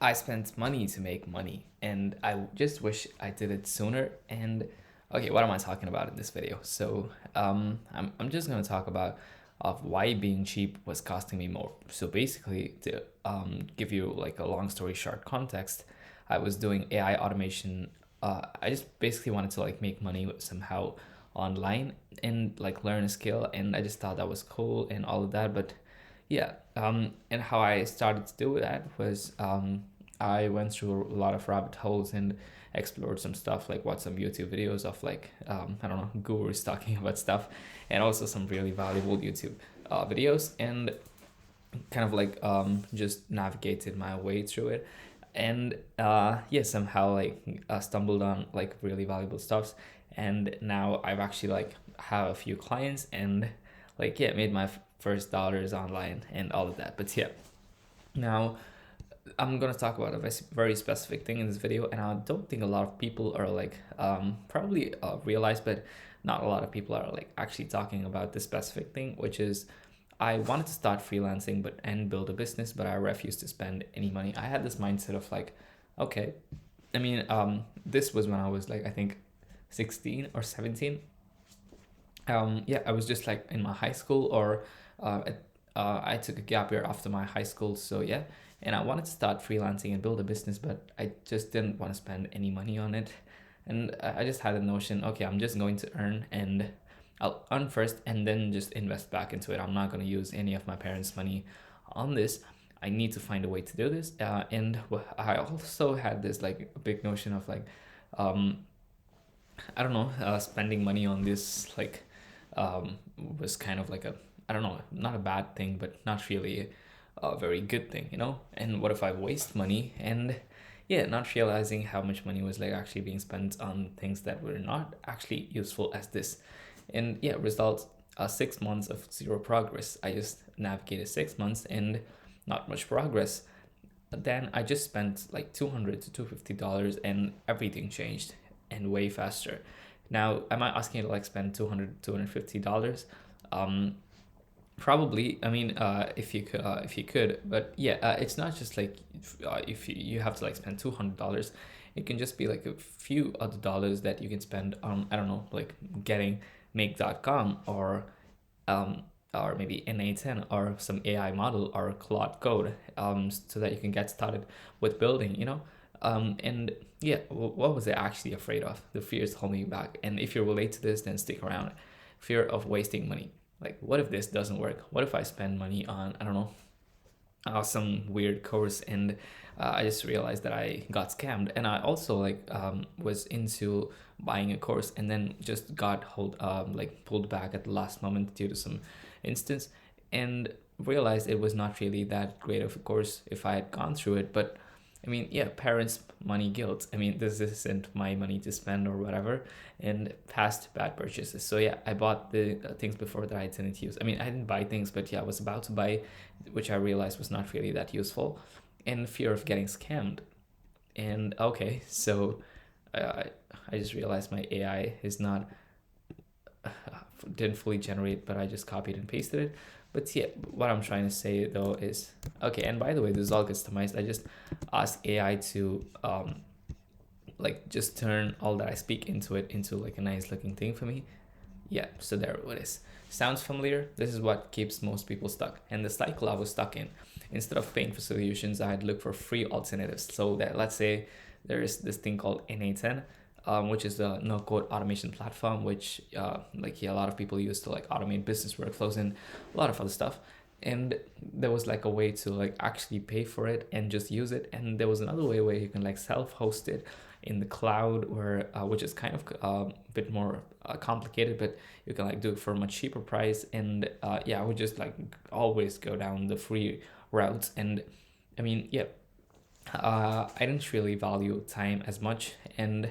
I spent money to make money, and I just wish I did it sooner. And okay, what am I talking about in this video? So I'm just gonna talk about of why being cheap was costing me more. So basically, to give you like a long story short context, I was doing AI automation. I just basically wanted to like make money somehow online and like learn a skill, and I just thought that was cool and all of that. But yeah, and how I started to do that was I went through a lot of rabbit holes and explored some stuff, like watched some YouTube videos of like I don't know, gurus talking about stuff, and also some really valuable YouTube videos, and kind of like just navigated my way through it. And yeah, somehow like stumbled on like really valuable stuffs, and now I've actually like have a few clients, and like yeah, made my first dollars online and all of that. But yeah, now I'm gonna talk about a very specific thing in this video, and I don't think a lot of people are like probably realize, but not a lot of people are like actually talking about this specific thing, which is I wanted to start freelancing but and build a business, but I refused to spend any money. I had this mindset of like, okay, I mean, this was when I was like I think 16 or 17. Yeah, I was just like in my high school, or I took a gap year after my high school. So yeah, and I wanted to start freelancing and build a business, but I just didn't want to spend any money on it. And I just had a notion, okay, I'm just going to earn, and I'll earn first and then just invest back into it. I'm not going to use any of my parents' money on this. I need to find a way to do this. And I also had this like big notion of like, um, I don't know, spending money on this like was kind of like a, I don't know, not a bad thing, but not really a very good thing, you know? And what if I waste money and yeah, not realizing how much money was like actually being spent on things that were not actually useful as this. And yeah, results 6 months of zero progress. I just navigated 6 months and not much progress. Then I just spent like $200 to $250 and everything changed and way faster. Now, am I asking you to like spend $200 $250? Um, Probably. I mean, if you could, but yeah, it's not just like if you have to like spend $200. It can just be like a few other dollars that you can spend on, I don't know, like getting make.com, um, or maybe NA10 or some AI model or Claude code, so that you can get started with building, you know? And yeah, what was I actually afraid of? The fears holding me back. And if you relate to this, then stick around. Fear of wasting money. Like, what if this doesn't work? What if I spend money on, I don't know, some weird course, and I just realized that I got scammed. And I also like was into buying a course and then just got hold like pulled back at the last moment due to some instance, and realized it was not really that great of a course if I had gone through it. But I mean, yeah, parents' money guilt. I mean, this isn't my money to spend or whatever, and past bad purchases. So yeah, I bought the things before that I didn't use. I mean, I didn't buy things, but yeah, I was about to buy, which I realized was not really that useful, and fear of getting scammed. And okay, so uh, I just realized my AI is not didn't fully generate, but I just copied and pasted it. But yeah, what I'm trying to say though is okay. And by the way, this is all customized. I just asked AI to like just turn all that I speak into it into like a nice looking thing for me. Yeah, so there it is. Sounds familiar? This is what keeps most people stuck, and the cycle I was stuck in. Instead of paying for solutions, I had looked for free alternatives. So that, let's say there is this thing called NA10, which is a no-code automation platform, which like yeah, a lot of people use to like automate business workflows and a lot of other stuff. And there was like a way to like actually pay for it and just use it. And there was another way where you can like self-host it in the cloud, where which is kind of a bit more complicated, but you can like do it for a much cheaper price. And yeah, I would just like always go down the free routes. And I mean, yeah, I didn't really value time as much, and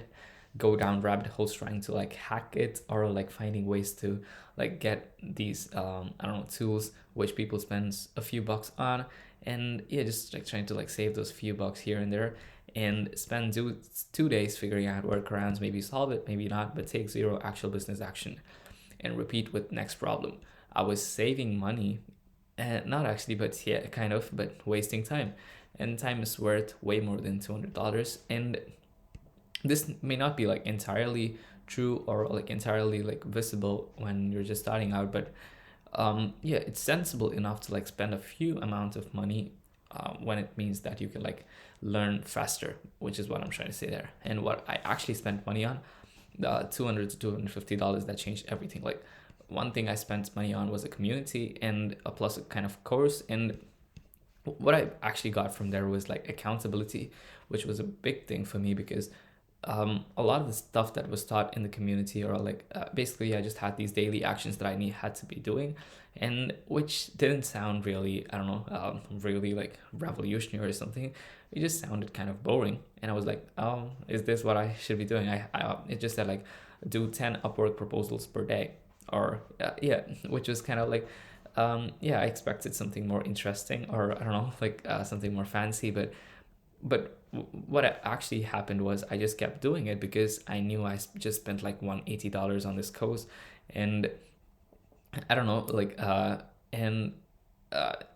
go down rabbit holes trying to like hack it, or like finding ways to like get these I don't know, tools which people spend a few bucks on. And yeah, just like trying to like save those few bucks here and there, and spend 2 days figuring out workarounds, maybe solve it, maybe not, but take zero actual business action and repeat with next problem. I was saving money, Not actually, but yeah, kind of, but wasting time. And time is worth way more than $200. And this may not be like entirely true or like entirely like visible when you're just starting out, but yeah, it's sensible enough to like spend a few amount of money when it means that you can like learn faster, which is what I'm trying to say there. And what I actually spent money on, the $200 to $250, that changed everything. Like one thing I spent money on was a community and a plus a kind of course. And what I actually got from there was like accountability, which was a big thing for me because a lot of the stuff that was taught in the community, or like basically I just had these daily actions that had to be doing, and which didn't sound really, I don't know, really like revolutionary or something. It just sounded kind of boring, and I was like, oh, is this what I should be doing? It just said like do 10 Upwork proposals per day, or yeah, which was kind of like yeah, I expected something more interesting, or I don't know, like something more fancy, but what actually happened was I just kept doing it because I knew just spent like $180 on this course, and I don't know, like and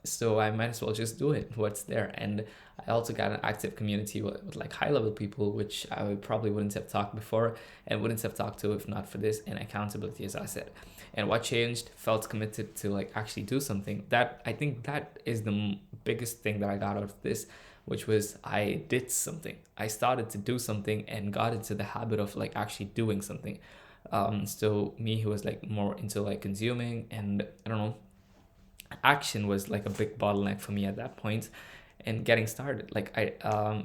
so I might as well just do it. What's there? And I also got an active community with like high level people, which I probably wouldn't have talked before and wouldn't have talked to if not for this, and accountability, as I said. And what changed? Felt committed to like actually do something. That I think that is the biggest thing that I got out of this, which was I did something. I started to do something and got into the habit of like actually doing something. So me, who was like more into like consuming, and I don't know, action was like a big bottleneck for me at that point, and getting started, like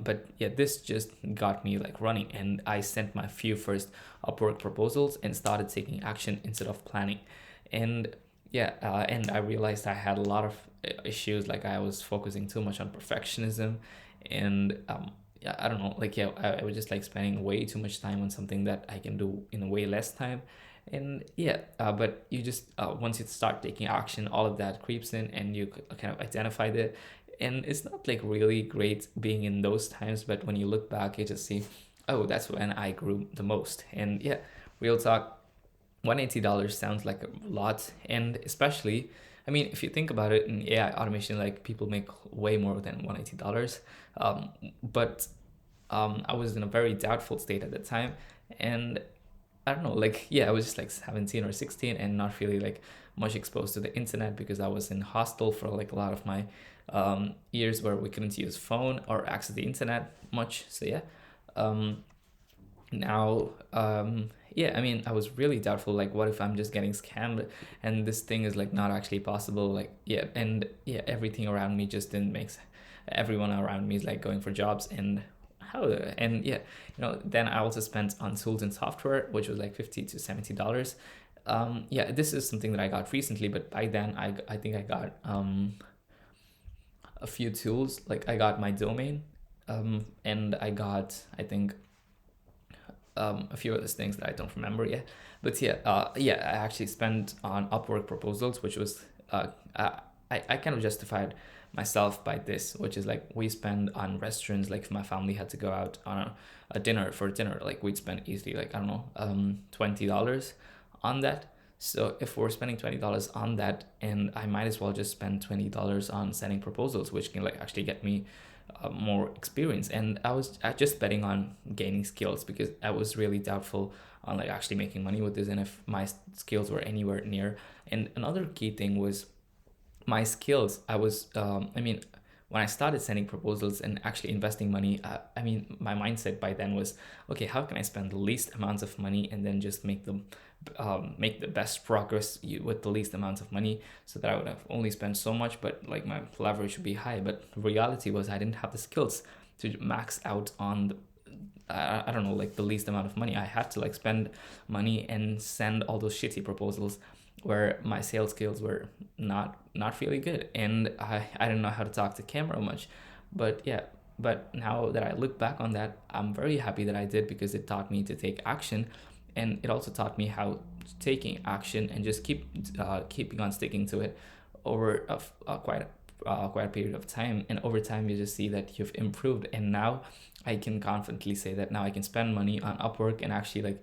but yeah, this just got me like running, and I sent my few first Upwork proposals and started taking action instead of planning. And yeah, and I realized I had a lot of issues, like I was focusing too much on perfectionism, and yeah, I don't know, like yeah, I was just like spending way too much time on something that I can do in a way less time. And yeah, but you just once you start taking action, all of that creeps in, and you kind of identify that. And it's not like really great being in those times, but when you look back, you just see, oh, that's when I grew the most. And yeah, real talk, $180 sounds like a lot. And especially, I mean, if you think about it, in AI automation, like people make way more than $180. But I was in a very doubtful state at the time, and I don't know, like yeah, I was just like 17 or 16 and not really like much exposed to the internet because I was in hostel for like a lot of my years where we couldn't use phone or access the internet much. So yeah, um, now yeah, I mean, I was really doubtful, like what if I'm just getting scammed and this thing is like not actually possible, like yeah. And yeah, everything around me just didn't make sense. Everyone around me is like going for jobs, and how, and yeah, then I also spent on tools and software, which was like $50 to $70. Yeah, this is something that I got recently, but by then I think I got a few tools, like I got my domain, and I got, I think, a few other things that I don't remember yet. But yeah, yeah, I actually spent on Upwork proposals, which was I kind of justified myself by this, which is like we spend on restaurants. Like if my family had to go out on a dinner for dinner, like we'd spend easily like I don't know, $20 on that. So if we're spending $20 on that, and I might as well just spend $20 on sending proposals, which can like actually get me more experience. And I was just betting on gaining skills because I was really doubtful on like actually making money with this, and if my skills were anywhere near. And another key thing was my skills. I was I mean, when I started sending proposals and actually investing money, I mean, my mindset by then was, okay, how can I spend the least amounts of money and then just make the best progress with the least amounts of money, so that I would have only spent so much, but like my leverage would be high. But reality was I didn't have the skills to max out on I don't know, like the least amount of money. I had to like spend money and send all those shitty proposals where my sales skills were not really good, and I didn't know how to talk to camera much. But yeah, but now that I look back on that, I'm very happy that I did, because it taught me to take action, and it also taught me how taking action and just keeping on sticking to it over quite a period of time. And over time you just see that you've improved, and now I can confidently say that now I can spend money on Upwork and actually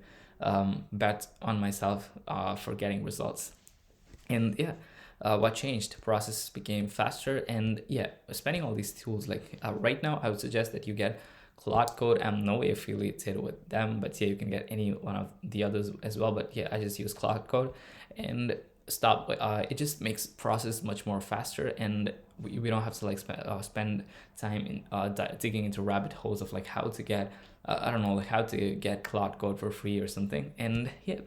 bet on myself for getting results. And yeah, what changed? Process became faster, and yeah, spending all these tools, like right now, I would suggest that you get Cloud Code. I'm no way affiliated with them, but yeah, you can get any one of the others as well. But yeah, I just use Cloud Code, and stop. It just makes process much more faster, and we don't have to like spend time in digging into rabbit holes of like how to get I don't know, like how to get Cloud Code for free or something. And yeah,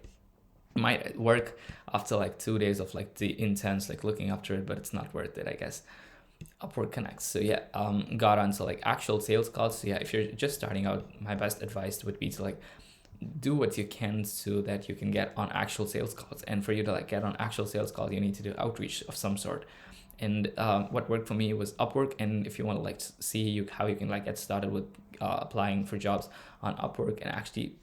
might work after like 2 days of like the intense like looking after it, but it's not worth it, I guess. Upwork connects. So yeah, got onto like actual sales calls. So yeah, if you're just starting out, my best advice would be to like do what you can so that you can get on actual sales calls. And for you to like get on actual sales calls, you need to do outreach of some sort. And what worked for me was Upwork. And if you want to like see how you can like get started with applying for jobs on Upwork and actually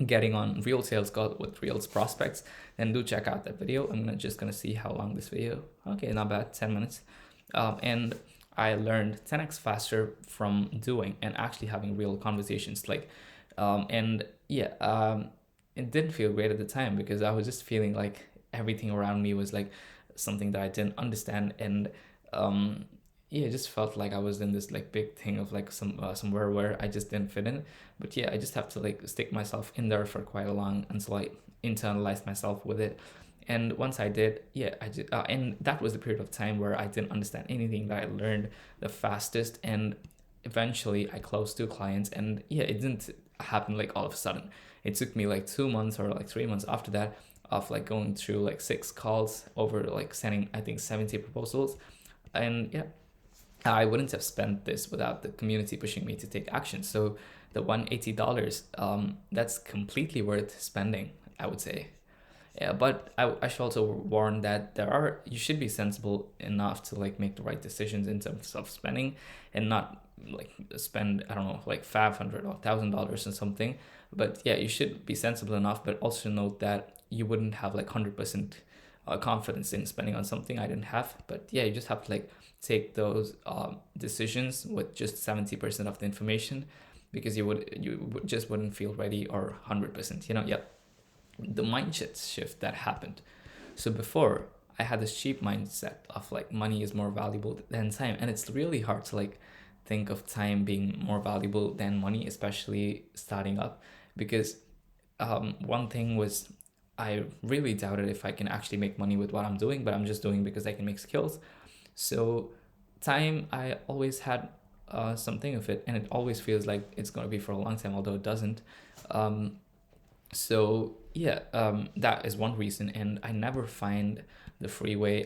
getting on real sales calls with real prospects, then do check out that video. I'm just gonna see how long this video. Okay, not bad, 10 minutes. And I learned 10x faster from doing and actually having real conversations. Like, and yeah, it didn't feel great at the time because I was just feeling like everything around me was like something that I didn't understand. And yeah, it just felt like I was in this like big thing of like somewhere where I just didn't fit in. But yeah, I just have to like stick myself in there for quite a long until I internalized myself with it. And once I did, yeah, I did, and that was the period of time where I didn't understand anything that I learned the fastest. And eventually, I closed 2 clients, and yeah, it didn't happen like all of a sudden. It took me like 2 months or like 3 months after that of like going through like 6 calls over like sending I think 70 proposals, and yeah, I wouldn't have spent this without the community pushing me to take action. So the $180, that's completely worth spending, I would say. Yeah, but I should also warn that you should be sensible enough to like make the right decisions in terms of spending, and not like spend, I don't know, like $500 or $1,000 or something. But yeah, you should be sensible enough, but also note that you wouldn't have like 100% confidence in spending on something I didn't have. But yeah, you just have to like take those decisions with just 70% of the information, because just wouldn't feel ready or 100%. Yeah, the mindset shift that happened. So before, I had this cheap mindset of like money is more valuable than time, and it's really hard to like think of time being more valuable than money, especially starting up, because one thing was I really doubted if I can actually make money with what I'm doing, but I'm just doing because I can make skills. So time, I always had something of it, and it always feels like it's going to be for a long time, although it doesn't. So yeah, that is one reason, and I never find the free way.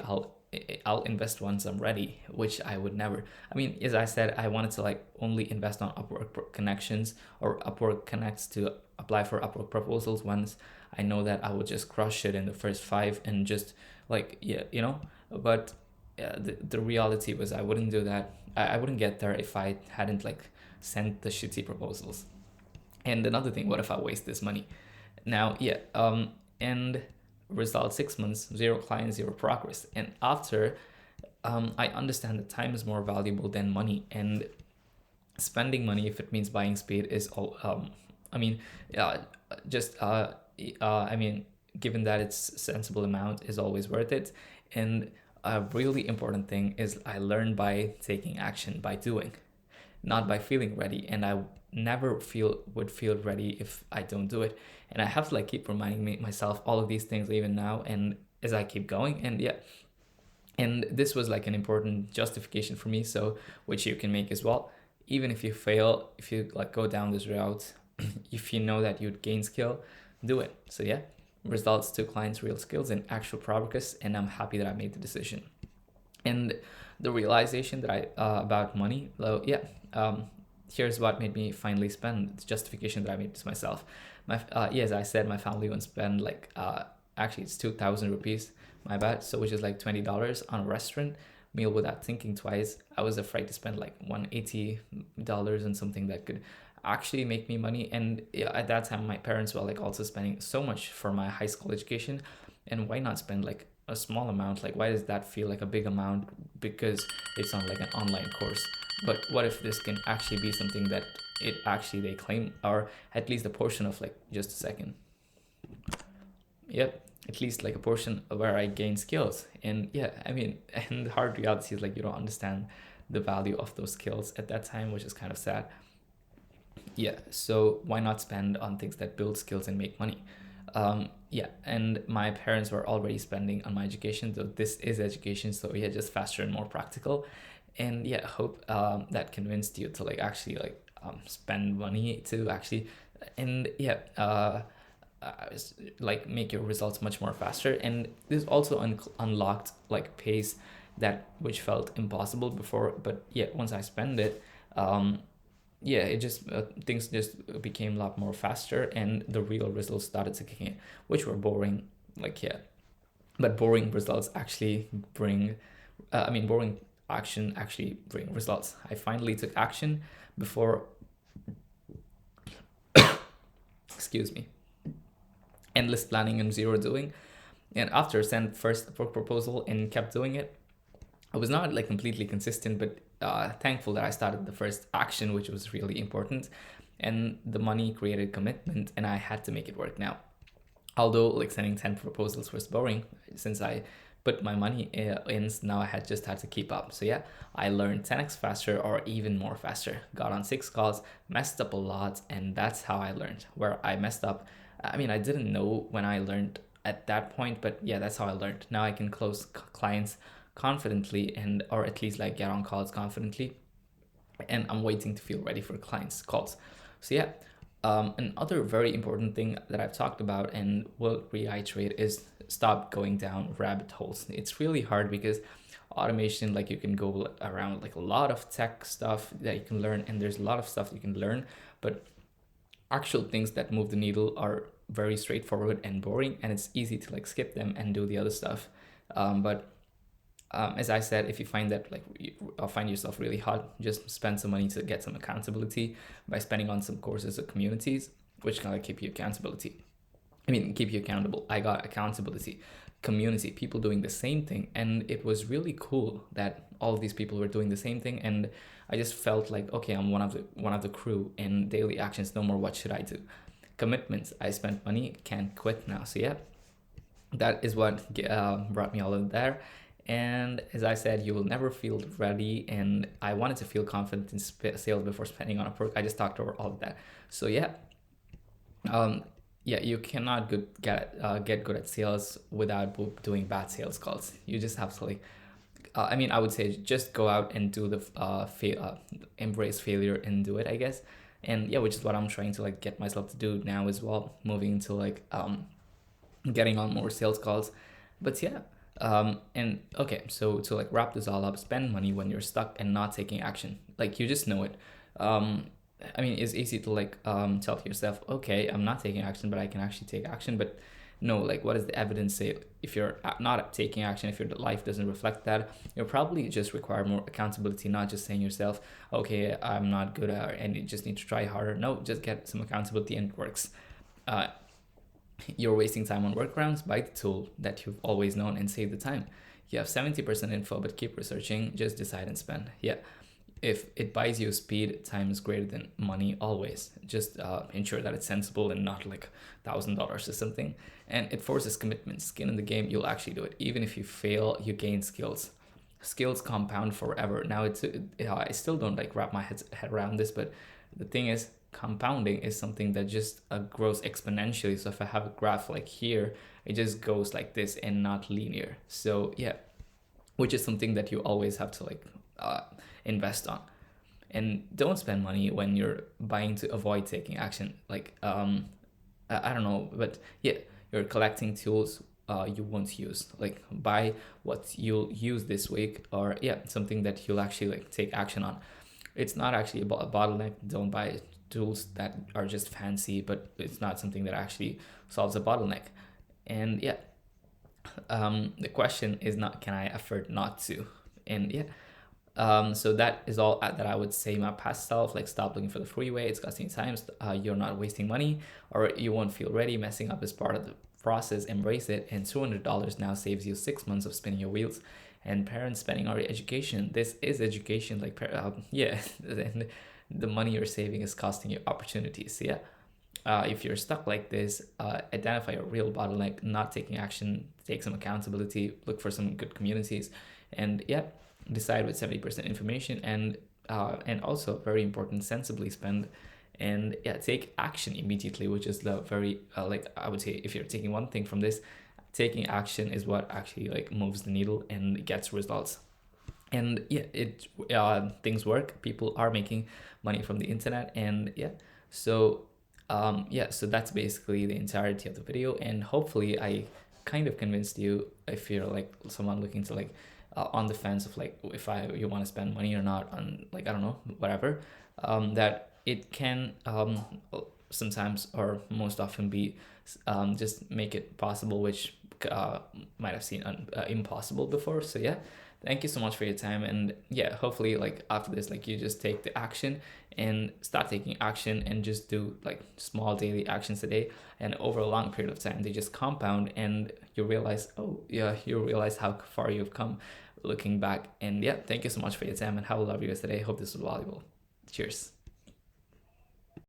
I'll invest once I'm ready, which I would never. I mean, as I said, I wanted to like only invest on Upwork connections, or Upwork connects to apply for Upwork proposals once I know that I would just crush it in the first 5 and just like, yeah, But the reality was I wouldn't do that. I wouldn't get there if I hadn't like sent the shitty proposals. And another thing, what if I waste this money? Now, yeah, and result 6 months, 0 clients, 0 progress. And after, I understand that time is more valuable than money, and spending money, if it means buying speed, is all. I mean, just I mean, given that it's a sensible amount, is always worth it. And a really important thing is I learned by taking action, by doing, not by feeling ready. And I never would feel ready if I don't do it. And I have to like keep reminding myself all of these things even now, and as I keep going. And yeah, and this was like an important justification for me, so which you can make as well. Even if you fail, if you like go down this route, if you know that you'd gain skill, do it. So yeah, results to clients, real skills, and actual progress. And I'm happy that I made the decision. And the realization that I about money, well, yeah, here's what made me finally spend. The justification that I made to myself. As I said, my family won't spend like actually it's 2,000 rupees, my bad. So which is like $20 on a restaurant meal without thinking twice. I was afraid to spend like $180 on something that could actually make me money. And yeah, at that time, my parents were like also spending so much for my high school education, and why not spend like a small amount? Like, why does that feel like a big amount? Because it's on like an online course. But what if this can actually be something that it actually they claim, or at least a portion of, like, just a second. Yep. at least like a portion where I gain skills. And yeah, I mean, and the hard reality is like you don't understand the value of those skills at that time, which is kind of sad. Yeah, so why not spend on things that build skills and make money? Yeah, and my parents were already spending on my education, though this is education, so yeah, just faster and more practical. And yeah, hope that convinced you to like actually like spend money to actually, and yeah, like make your results much more faster. And this also unlocked like pace that which felt impossible before. But yeah, once I spend it, um, yeah, it just things just became a lot more faster, and the real results started to kick in, which were boring. Like yeah, but boring results actually bring, I mean, boring action actually bring results. I finally took action before, excuse me, endless planning and zero doing. And after sent first work proposal and kept doing it, I was not like completely consistent, but thankful that I started the first action, which was really important. And the money created commitment, and I had to make it work now. Although like sending 10 proposals was boring, since I put my money in, now I had just had to keep up. So yeah, I learned 10x faster or even more faster. Got on 6 calls, messed up a lot, and that's how I learned. Where I messed up, I mean, I didn't know when I learned at that point, but yeah, that's how I learned. Now I can close clients confidently, and or at least like get on calls confidently, and I'm waiting to feel ready for clients' calls. So yeah, another very important thing that I've talked about and will reiterate is stop going down rabbit holes. It's really hard because automation, like you can go around like a lot of tech stuff that you can learn, and there's a lot of stuff you can learn, but actual things that move the needle are very straightforward and boring, and it's easy to like skip them and do the other stuff. But as I said, if you find that like you find yourself really hard, just spend some money to get some accountability by spending on some courses or communities, which can like keep you accountability. I mean, keep you accountable. I got accountability, community, people doing the same thing, and it was really cool that all of these people were doing the same thing, and I just felt like okay, I'm one of the crew in daily actions. No more. What should I do? Commitments. I spent money. Can't quit now. So yeah, that is what brought me all in there. And as I said, you will never feel ready. And I wanted to feel confident in sales before spending on a perk. I just talked over all of that. So yeah, um, yeah, you cannot get good at sales without doing bad sales calls. You just have to like, I mean, I would say just go out and do the embrace failure and do it, I guess. And yeah, which is what I'm trying to like get myself to do now as well, moving into like getting on more sales calls. But yeah, and okay, so to like wrap this all up, spend money when you're stuck and not taking action. Like you just know it. um I mean, it's easy to like tell to yourself, okay, I'm not taking action, but I can actually take action. But no, like what does the evidence say? If you're not taking action, if your life doesn't reflect that, you'll probably just require more accountability, not just saying yourself, okay, I'm not good at it and you just need to try harder. No, just get some accountability and it works. uh, you're wasting time on workarounds. Buy the tool that you've always known and save the time. You have 70% info, but keep researching. Just decide and spend. Yeah. If it buys you speed, time is greater than money always. Just ensure that it's sensible and not like $1,000 or something. And it forces commitment. Skin in the game, you'll actually do it. Even if you fail, you gain skills. Skills compound forever. Now I still don't like wrap my head around this, but the thing is, compounding is something that just grows exponentially. So if I have a graph like here, it just goes like this and not linear. So yeah, which is something that you always have to like uh, invest on. And don't spend money when you're buying to avoid taking action. Like I don't know, but yeah, you're collecting tools you won't use. Like buy what you'll use this week, or yeah, something that you'll actually like take action on. It's not actually about a bottleneck. Don't buy tools that are just fancy, but it's not something that actually solves a bottleneck. And yeah, the question is not can I afford not to? And yeah, so that is all that I would say my past self. Like stop looking for the freeway. It's costing time. You're not wasting money, or you won't feel ready. Messing up is part of the process. Embrace it. And $200 now saves you 6 months of spinning your wheels. And parents spending on education. This is education. Like yeah, and the money you're saving is costing you opportunities. So yeah. if you're stuck like this, identify a real bottleneck, not taking action, take some accountability, look for some good communities, and yeah, decide with 70% information, and also very important, sensibly spend, and yeah, take action immediately, which is the very like I would say, if you're taking one thing from this, taking action is what actually like moves the needle and gets results. And yeah, it things work, people are making money from the internet, and yeah, so yeah, so that's basically the entirety of the video, and hopefully I kind of convinced you, if you're like someone looking to like on the fence of like if I you want to spend money or not on like I don't know whatever, that it can sometimes or most often be just make it possible, which uh, might have seen impossible before. So yeah, thank you so much for your time, and yeah, hopefully like after this, like you just take the action and start taking action and just do like small daily actions a day, and over a long period of time they just compound, and you realize, oh yeah, you realize how far you've come looking back. And yeah, thank you so much for your time, and have a lovely rest of the day. Hope this was valuable. Cheers.